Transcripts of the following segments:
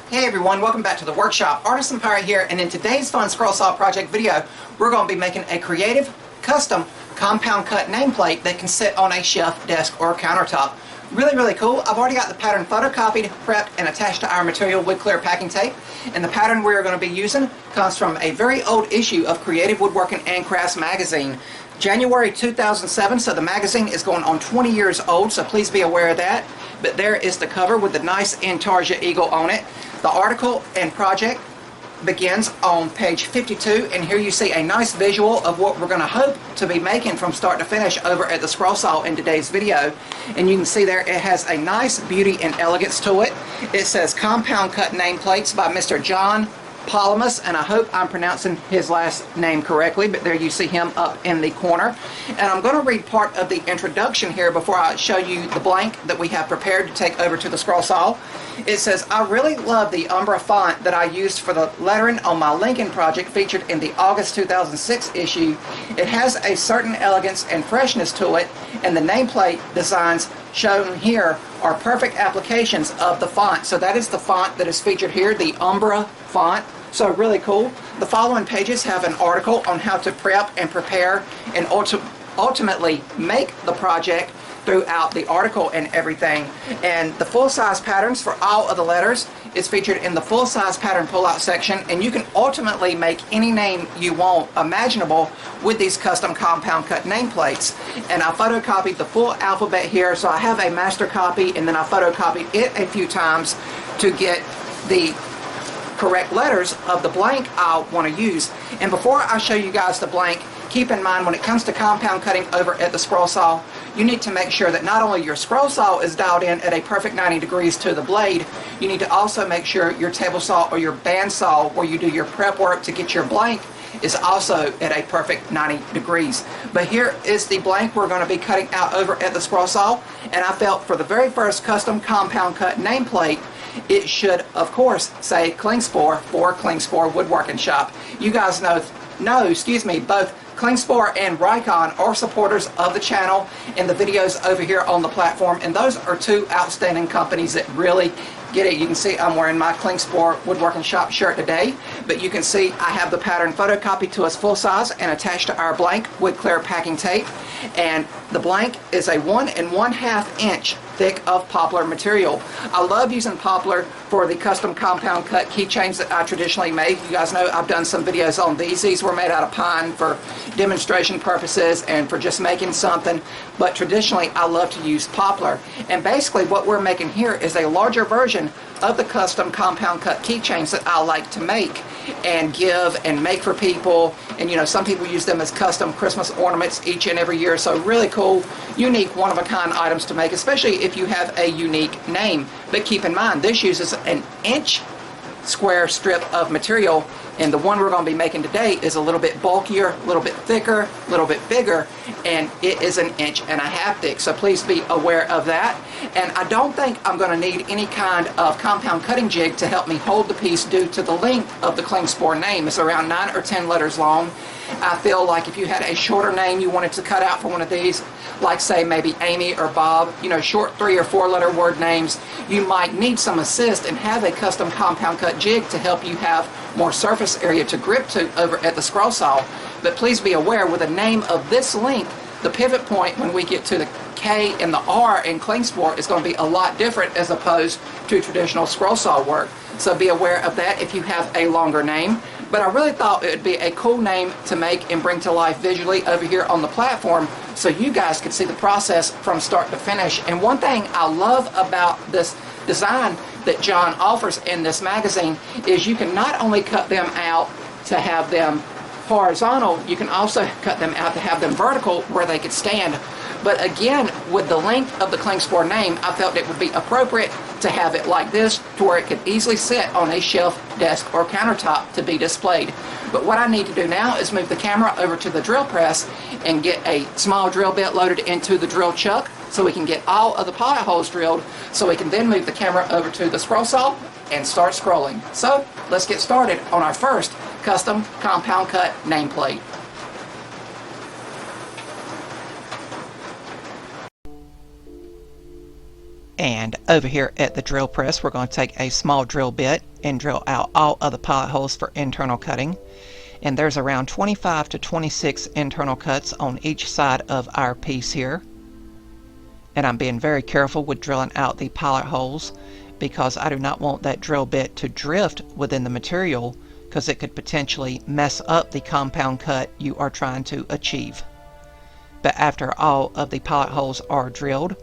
Hey everyone, welcome back to the workshop. Artisan Pirate here, and in today's fun scroll saw project video, we're going to be making a creative, custom, compound cut nameplate that can sit on a shelf, desk, or countertop. Really cool. I've already got the pattern photocopied, prepped, and attached to our material wood clear packing tape. And the pattern we're going to be using comes from a very old issue of Creative Woodworking and Crafts Magazine. January 2007, so the magazine is going on 20 years old, so please be aware of that. But there is the cover with the nice Intarsia eagle on it. The article and project begins on page 52, and here you see a nice visual of what we're going to hope to be making from start to finish over at the scroll saw in today's video. And you can see there it has a nice beauty and elegance to it. It says compound cut nameplates by Mr. John Palamas, and I hope I'm pronouncing his last name correctly, but there you see him up in the corner. And I'm going to read part of the introduction here before I show you the blank that we have prepared to take over to the scroll saw. It says, I really love the Umbra font that I used for the lettering on my Lincoln project featured in the August 2006 issue. It has a certain elegance and freshness to it, and the nameplate designs shown here are perfect applications of the font. So that is the font that is featured here, the Umbra font. So really cool. The following pages have an article on how to prep and prepare and ultimately make the project throughout the article and everything. And the full-size patterns for all of the letters is featured in the full-size pattern pull-out section, and you can ultimately make any name you want imaginable with these custom compound cut nameplates. And I photocopied the full alphabet here, so I have a master copy, and then I photocopied it a few times to get the correct letters of the blank I want to use. And before I show you guys the blank, keep in mind when it comes to compound cutting over at the scroll saw, you need to make sure that not only your scroll saw is dialed in at a perfect 90 degrees to the blade, you need to also make sure your table saw or your band saw where you do your prep work to get your blank is also at a perfect 90 degrees. But here is the blank we're going to be cutting out over at the scroll saw, and I felt for the very first custom compound cut nameplate, it should, of course, say Klingspor for Klingspor Woodworking Shop. You guys know, both Klingspor and Rycon are supporters of the channel and the videos over here on the platform, and those are two outstanding companies that really get it. You can see I'm wearing my Klingspor Woodworking Shop shirt today, but you can see I have the pattern photocopied to us full size and attached to our blank wood clear packing tape, and the blank is a 1 1/2 inch thick of poplar material. I love using poplar for the custom compound cut keychains that I traditionally make. You guys know I've done some videos on these. These were made out of pine for demonstration purposes and for just making something, but traditionally I love to use poplar. And basically what we're making here is a larger version of the custom compound cut keychains that I like to make and give and make for people. And you know, some people use them as custom Christmas ornaments each and every year. So really cool, unique, one-of-a-kind items to make, especially if you have a unique name. But keep in mind, this uses an inch square strip of material, and the one we're going to be making today is a little bit bulkier, a little bit thicker, a little bit bigger, and it is 1.5 inches thick. So please be aware of that. And I don't think I'm going to need any kind of compound cutting jig to help me hold the piece due to the length of the Klingspor name. It's around 9 or 10 letters long. I feel like if you had a shorter name you wanted to cut out for one of these, like say maybe Amy or Bob, you know, short 3 or 4 letter word names, you might need some assist and have a custom compound cut jig to help you have more surface area to grip to over at the scroll saw. But please be aware, with a name of this length, the pivot point when we get to the K and the R in Klingspor is going to be a lot different as opposed to traditional scroll saw work. So be aware of that if you have a longer name. But I really thought it would be a cool name to make and bring to life visually over here on the platform so you guys could see the process from start to finish. And one thing I love about this design that John offers in this magazine is you can not only cut them out to have them horizontal, you can also cut them out to have them vertical where they could stand. But again, with the length of the Klingspor name, I felt it would be appropriate to have it like this to where it could easily sit on a shelf, desk, or countertop to be displayed. But what I need to do now is move the camera over to the drill press and get a small drill bit loaded into the drill chuck so we can get all of the pilot holes drilled, so we can then move the camera over to the scroll saw and start scrolling. So let's get started on our first custom compound cut nameplate. And over here at the drill press, we're going to take a small drill bit and drill out all of the pilot holes for internal cutting. And there's around 25 to 26 internal cuts on each side of our piece here. And I'm being very careful with drilling out the pilot holes because I do not want that drill bit to drift within the material, because it could potentially mess up the compound cut you are trying to achieve. But after all of the pilot holes are drilled,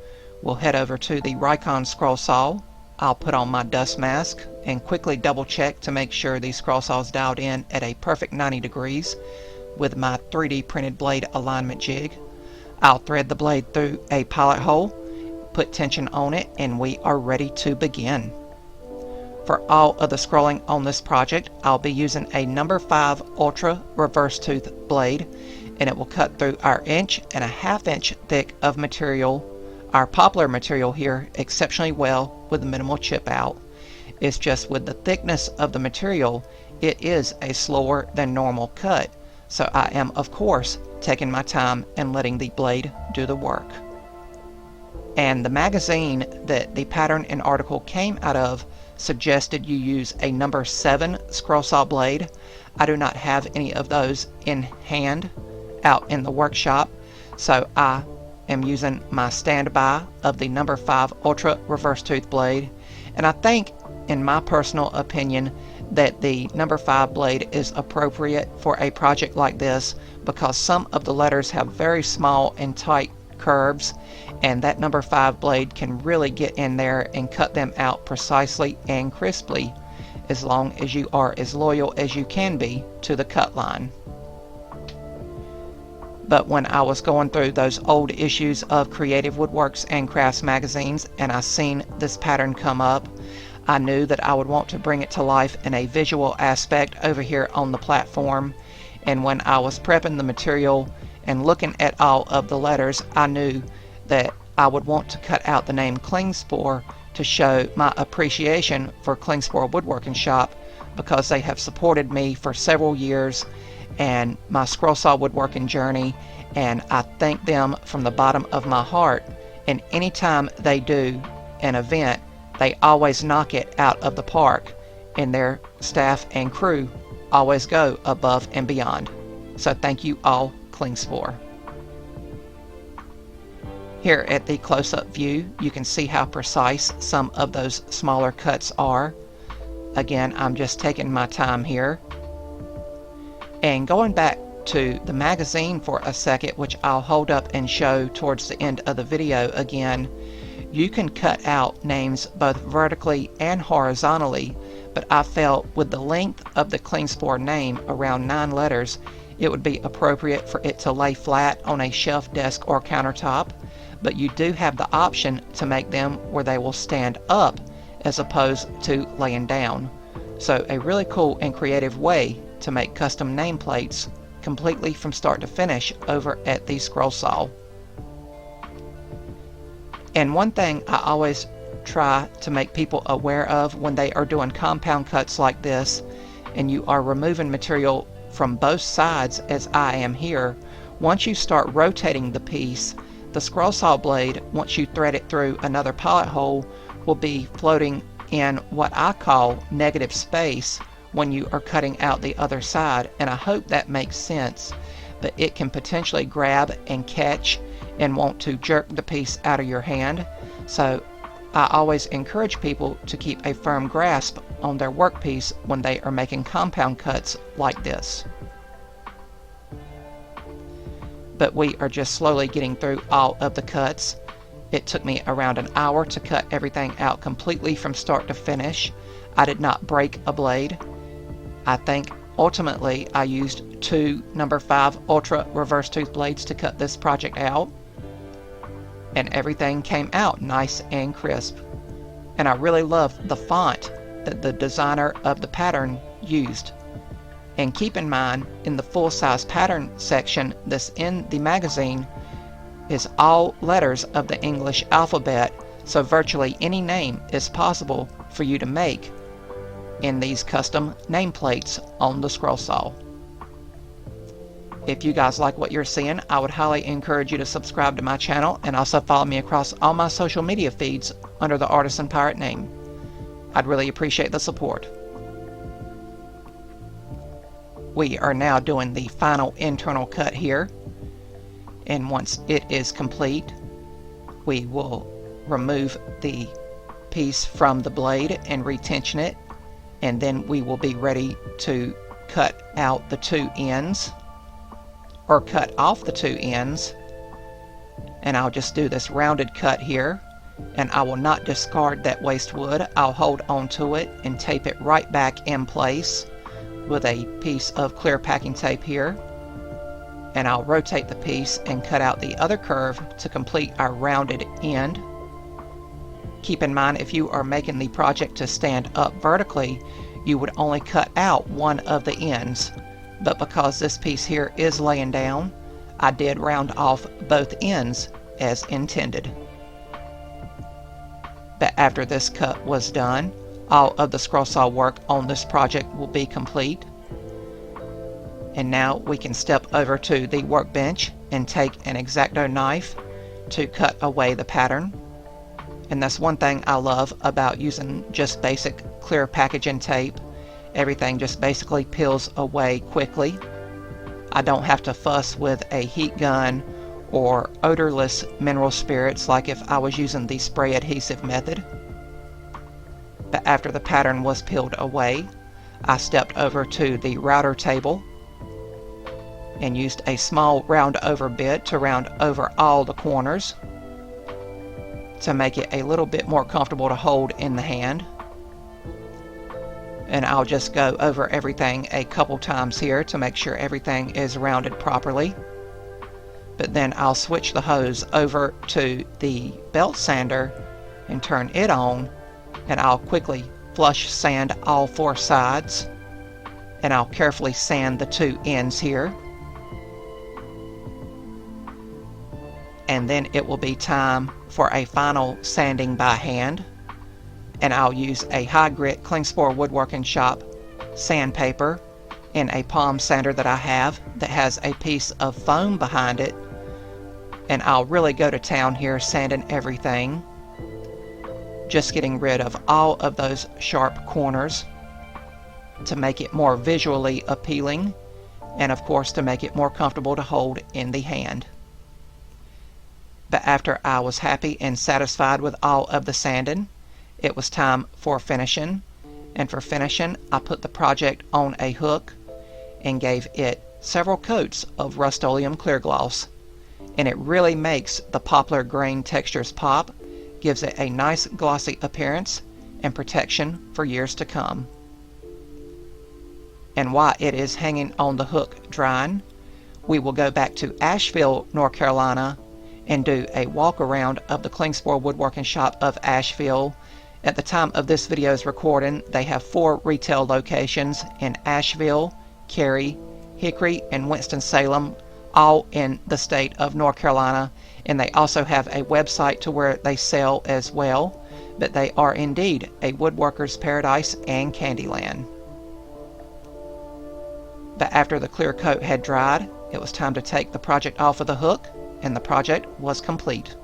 we'll head over to the Rikon scroll saw. I'll put on my dust mask and quickly double check to make sure the scroll saw is dialed in at a perfect 90 degrees with my 3D printed blade alignment jig. I'll thread the blade through a pilot hole, put tension on it, and we are ready to begin. For all of the scrolling on this project, I'll be using a number 5 Ultra reverse tooth blade, and it will cut through our 1.5 inch thick of material, our poplar material here, exceptionally well with minimal chip out. It's just with the thickness of the material, it is a slower than normal cut, so I am of course taking my time and letting the blade do the work. And the magazine that the pattern and article came out of suggested you use a number 7 scroll saw blade. I do not have any of those in hand out in the workshop, so I am using my standby of the number 5 Ultra reverse tooth blade. And I think, in my personal opinion, that the number 5 blade is appropriate for a project like this because some of the letters have very small and tight curves, and that number 5 blade can really get in there and cut them out precisely and crisply, as long as you are as loyal as you can be to the cut line. But when I was going through those old issues of Creative Woodworks and Crafts magazines and I seen this pattern come up, I knew that I would want to bring it to life in a visual aspect over here on the platform. And when I was prepping the material and looking at all of the letters, I knew that I would want to cut out the name Klingspor to show my appreciation for Klingspor Woodworking Shop, because they have supported me for several years and my scroll saw woodworking journey, and I thank them from the bottom of my heart. And anytime they do an event, they always knock it out of the park, and their staff and crew always go above and beyond. So thank you all, Klingspor. Here at the close-up view, you can see how precise some of those smaller cuts are. Again, I'm just taking my time here. And going back to the magazine for a second, which I'll hold up and show towards the end of the video again, you can cut out names both vertically and horizontally, but I felt with the length of the Klingspor name, around 9 letters, it would be appropriate for it to lay flat on a shelf, desk, or countertop, but you do have the option to make them where they will stand up as opposed to laying down. So a really cool and creative way to make custom nameplates completely from start to finish over at the scroll saw. And one thing I always try to make people aware of when they are doing compound cuts like this, and you are removing material from both sides as I am here, once you start rotating the piece, the scroll saw blade, once you thread it through another pilot hole, will be floating in what I call negative space when you are cutting out the other side. And I hope that makes sense, but it can potentially grab and catch and want to jerk the piece out of your hand. So I always encourage people to keep a firm grasp on their workpiece when they are making compound cuts like this. But we are just slowly getting through all of the cuts. It took me around an hour to cut everything out completely from start to finish. I did not break a blade. I think ultimately I used 2 number 5 Ultra reverse tooth blades to cut this project out, and everything came out nice and crisp. And I really love the font that the designer of the pattern used. And keep in mind, in the full-size pattern section that's in the magazine is all letters of the English alphabet, so virtually any name is possible for you to make in these custom nameplates on the scroll saw. If you guys like what you're seeing, I would highly encourage you to subscribe to my channel and also follow me across all my social media feeds under the Artisan Pirate name. I'd really appreciate the support. we are now doing the final internal cut here, and once it is complete, we will remove the piece from the blade and retension it, and then we will be ready to cut out the two ends, or cut off the two ends. And I'll just do this rounded cut here, and I will not discard that waste wood. I'll hold on to it and tape it right back in place with a piece of clear packing tape here, and I'll rotate the piece and cut out the other curve to complete our rounded end. Keep in mind, if you are making the project to stand up vertically, you would only cut out one of the ends, but because this piece here is laying down, I did round off both ends as intended. But after this cut was done, all of the scroll saw work on this project will be complete. And now we can step over to the workbench and take an X-Acto knife to cut away the pattern. And that's one thing I love about using just basic clear packaging tape. Everything just basically peels away quickly. I don't have to fuss with a heat gun or odorless mineral spirits like if I was using the spray adhesive method. But after the pattern was peeled away, I stepped over to the router table and used a small round over bit to round over all the corners to make it a little bit more comfortable to hold in the hand. And I'll just go over everything a couple times here to make sure everything is rounded properly. But then I'll switch the hose over to the belt sander and turn it on, and I'll quickly flush sand all four sides, and I'll carefully sand the two ends here. And then it will be time for a final sanding by hand, and I'll use a high grit Klingspor Woodworking Shop sandpaper in a palm sander that I have that has a piece of foam behind it, and I'll really go to town here sanding everything, just getting rid of all of those sharp corners to make it more visually appealing, and of course to make it more comfortable to hold in the hand. But after I was happy and satisfied with all of the sanding, it was time for finishing. And for finishing, I put the project on a hook and gave it several coats of Rust-Oleum clear gloss, and it really makes the poplar grain textures pop, gives it a nice glossy appearance and protection for years to come. And while it is hanging on the hook drying, we will go back to Asheville, North Carolina, and do a walk around of the Klingspor Woodworking Shop of Asheville. At the time of this video's recording, they have 4 retail locations in Asheville, Cary, Hickory, and Winston-Salem, all in the state of North Carolina, and they also have a website to where they sell as well, but they are indeed a woodworker's paradise and Candyland. But after the clear coat had dried, it was time to take the project off of the hook, and the project was complete.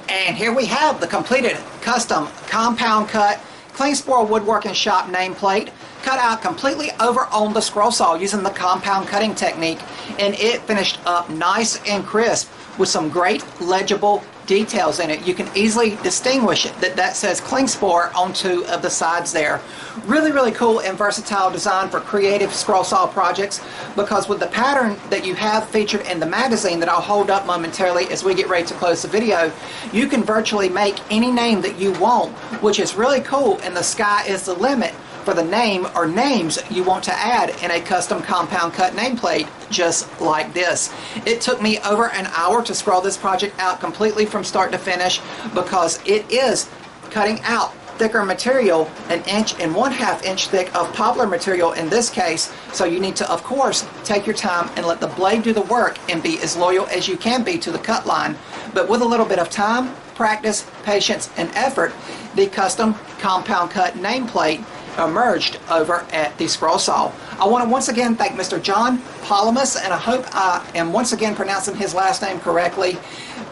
And here we have the completed custom compound cut Klingspor Woodworking Shop nameplate, cut out completely over on the scroll saw using the compound cutting technique, and it finished up nice and crisp with some great legible details in it. You can easily distinguish it that says Klingspor on 2 of the sides there. Really cool and versatile design for creative scroll saw projects, because with the pattern that you have featured in the magazine that I'll hold up momentarily as we get ready to close the video, you can virtually make any name that you want, which is really cool, and the sky is the limit for the name or names you want to add in a custom compound cut nameplate just like this. It took me over an hour to scroll this project out completely from start to finish, because it is cutting out thicker material, 1.5 inch thick of poplar material in this case, so you need to of course take your time and let the blade do the work and be as loyal as you can be to the cut line. But with a little bit of time, practice, patience, and effort, the custom compound cut nameplate emerged over at the scroll saw. I want to once again thank Mr. John Palamas, and I hope I am once again pronouncing his last name correctly,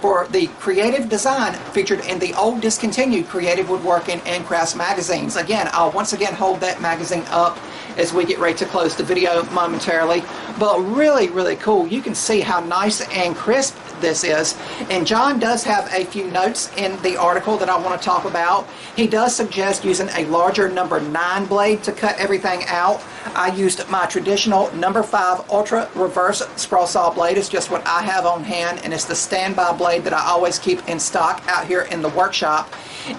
for the creative design featured in the old discontinued Creative Woodworking and Crafts magazines. Again, I'll once again hold that magazine up as we get ready to close the video momentarily. But really, really cool. You can see how nice and crisp this is. And John does have a few notes in the article that I want to talk about. He does suggest using a larger number 9 blade to cut everything out. I used my traditional number 5 ultra reverse scroll saw blade. It's just what I have on hand, and it's the standby blade that I always keep in stock out here in the workshop.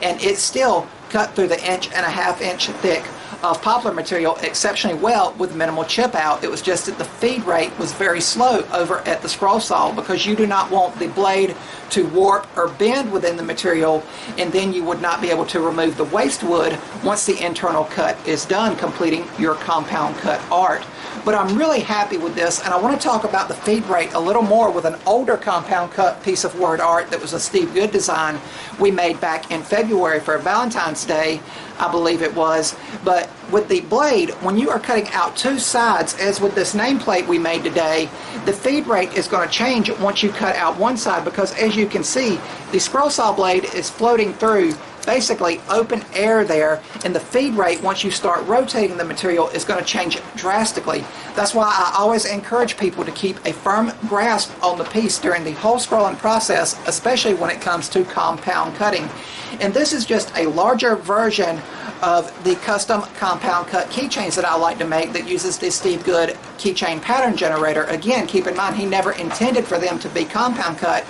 And it still cut through the 1.5 inch thick of poplar material exceptionally well with minimal chip out. It was just that the feed rate was very slow over at the scroll saw, because you do not want the blade to warp or bend within the material, and then you would not be able to remove the waste wood once the internal cut is done, completing your compound cut art. But I'm really happy with this, and I want to talk about the feed rate a little more with an older compound cut piece of word art that was a Steve Good design we made back in February for Valentine's Day, I believe it was. But with the blade, when you are cutting out 2 sides, as with this nameplate we made today, the feed rate is going to change once you cut out one side, because as you can see, the scroll saw blade is floating through basically open air there, and the feed rate once you start rotating the material is going to change drastically. That's why I always encourage people to keep a firm grasp on the piece during the whole scrolling process, especially when it comes to compound cutting. And this is just a larger version of the custom compound cut keychains that I like to make that uses the Steve Good keychain pattern generator. Again, keep in mind, he never intended for them to be compound cut.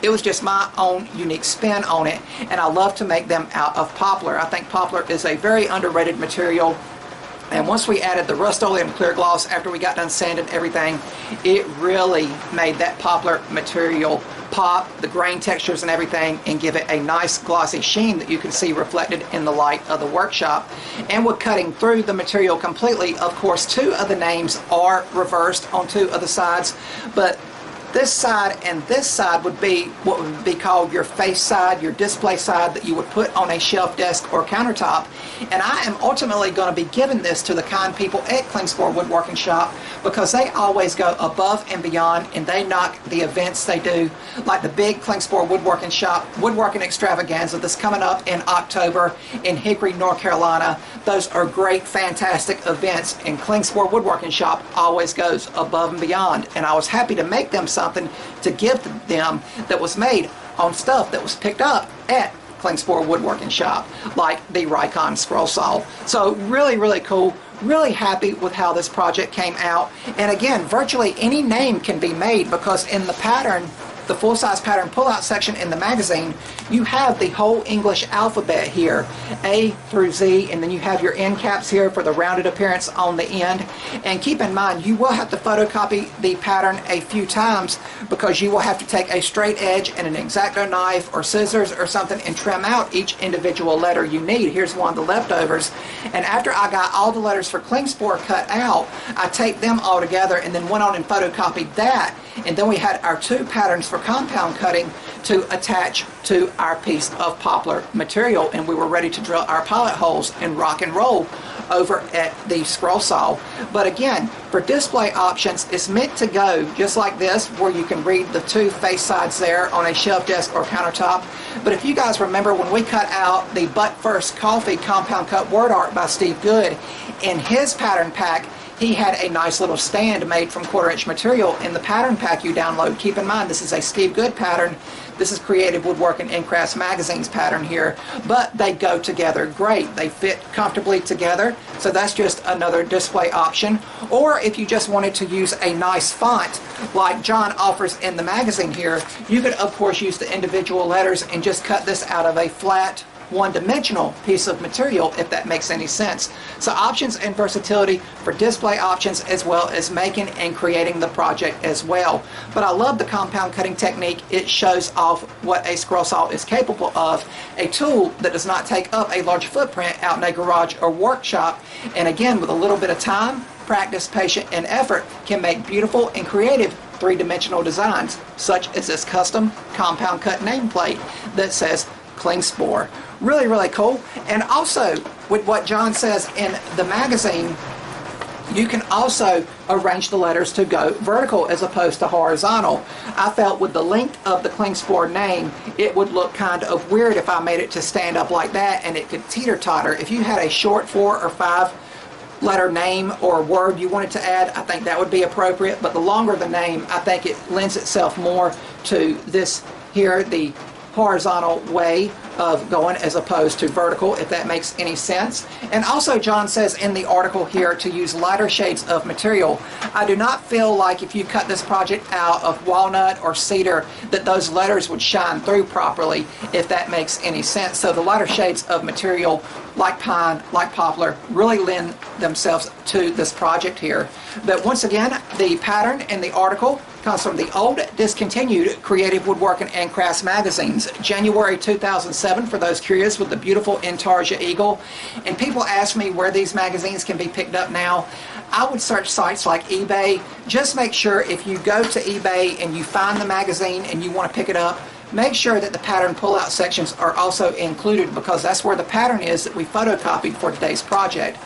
It was just my own unique spin on it, and I love to make them out of poplar. I think poplar is a very underrated material, and once we added the Rust-Oleum clear gloss after we got done sanding everything, it really made that poplar material pop, the grain textures and everything, and give it a nice glossy sheen that you can see reflected in the light of the workshop. And with cutting through the material completely, of course, 2 of the names are reversed on 2 of the sides, but this side and this side would be what would be called your face side, your display side that you would put on a shelf, desk, or countertop. And I am ultimately going to be giving this to the kind people at Klingspor Woodworking Shop, because they always go above and beyond, and they knock the events they do, like the big Klingspor Woodworking Shop Woodworking Extravaganza that's coming up in October in Hickory, North Carolina. Those are great, fantastic events, and Klingspor Woodworking Shop always goes above and beyond. And I was happy to make them something to give them that was made on stuff that was picked up at Klingspor Woodworking Shop, like the Rikon scroll saw. So really, really cool. Really happy with how this project came out. And again, virtually any name can be made, because in the pattern, the full-size pattern pull-out section in the magazine, you have the whole English alphabet here, A through Z, and then you have your end caps here for the rounded appearance on the end. And keep in mind, you will have to photocopy the pattern a few times, because you will have to take a straight edge and an X-Acto knife or scissors or something and trim out each individual letter you need. Here's one of the leftovers. And after I got all the letters for Klingspor cut out, I taped them all together and then went on and photocopied that. And then we had our 2 patterns for compound cutting to attach to our piece of poplar material, and we were ready to drill our pilot holes and rock and roll over at the scroll saw. But again, for display options, it's meant to go just like this, where you can read the 2 face sides there on a shelf, desk, or countertop. But if you guys remember when we cut out the But First Coffee compound cut word art by Steve Good, in his pattern pack, he had a nice little stand made from 1/4 inch material in the pattern pack you download. Keep in mind, this is a Steve Good pattern. This is Creative Woodworking and Crafts Magazine's pattern here, but they go together great. They fit comfortably together, so that's just another display option. Or if you just wanted to use a nice font like John offers in the magazine here, you could of course use the individual letters and just cut this out of a flat, one-dimensional piece of material, if that makes any sense. So options and versatility for display options, as well as making and creating the project as well. But I love the compound cutting technique. It shows off what a scroll saw is capable of, a tool that does not take up a large footprint out in a garage or workshop, and again, with a little bit of time, practice, patience, and effort, can make beautiful and creative 3-dimensional designs, such as this custom compound cut nameplate that says Klingspor. Really, really cool. And also, with what John says in the magazine, you can also arrange the letters to go vertical as opposed to horizontal. I felt with the length of the Klingspor name, it would look kind of weird if I made it to stand up like that, and it could teeter-totter. If you had a short 4 or 5 letter name or word you wanted to add, I think that would be appropriate, but the longer the name, I think it lends itself more to this here, the horizontal way of going as opposed to vertical, if that makes any sense. And also John says in the article here to use lighter shades of material. I do not feel like if you cut this project out of walnut or cedar that those letters would shine through properly, if that makes any sense. So the lighter shades of material like pine, like poplar, really lend themselves to this project here. But once again, the pattern in the article comes from the old discontinued Creative Woodworking and Crafts magazines, January 2007, for those curious, with the beautiful Intarsia eagle. And people ask me where these magazines can be picked up now. I would search sites like eBay. Just make sure if you go to eBay and you find the magazine and you want to pick it up, make sure that the pattern pull-out sections are also included, because that's where the pattern is that we photocopied for today's project.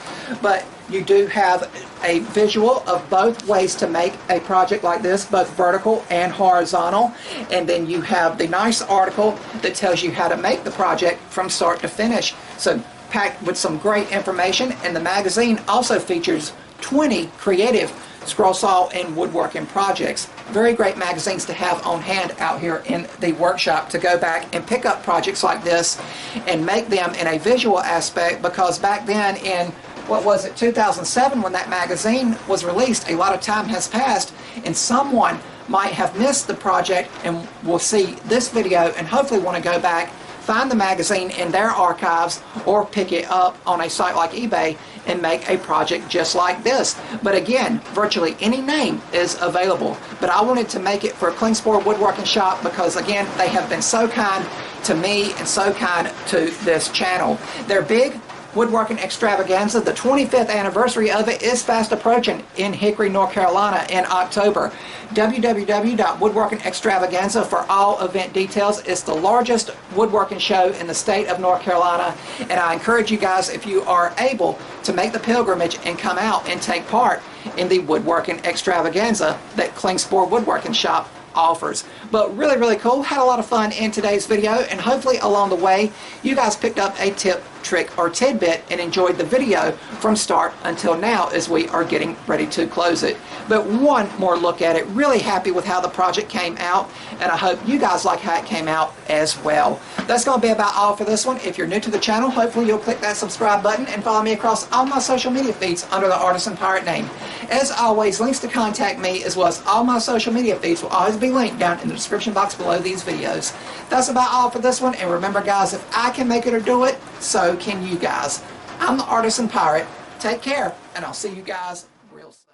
But you do have a visual of both ways to make a project like this, both vertical and horizontal. And then you have the nice article that tells you how to make the project from start to finish. So packed with some great information. And the magazine also features 20 creative scroll saw and woodworking projects. Very great magazines to have on hand out here in the workshop to go back and pick up projects like this and make them in a visual aspect, because back then in, what was it, 2007, when that magazine was released, a lot of time has passed and someone might have missed the project and will see this video and hopefully want to go back, find the magazine in their archives, or pick it up on a site like eBay and make a project just like this. But again, virtually any name is available. But I wanted to make it for Klingspor Woodworking Shop because, again, they have been so kind to me and so kind to this channel. Their big woodworking extravaganza, the 25th anniversary of it, is fast approaching in Hickory, North Carolina in October. www.woodworkingextravaganza for all event details. It's the largest woodworking show in the state of North Carolina, and I encourage you guys, if you are able, to make the pilgrimage and come out and take part in the woodworking extravaganza that Klingspor Woodworking Shop offers. But really, really cool. Had a lot of fun in today's video, and hopefully along the way you guys picked up a tip, trick, or tidbit and enjoyed the video from start until now as we are getting ready to close it. But one more look at it. Really happy with how the project came out, and I hope you guys like how it came out as well. That's going to be about all for this one. If you're new to the channel, hopefully you'll click that subscribe button and follow me across all my social media feeds under the Artisan Pirate name. As always, links to contact me as well as all my social media feeds will always be linked down in the description box below these videos. That's about all for this one, and remember guys, if I can make it or do it, so can you guys. I'm the Artisan Pirate. Take care, and I'll see you guys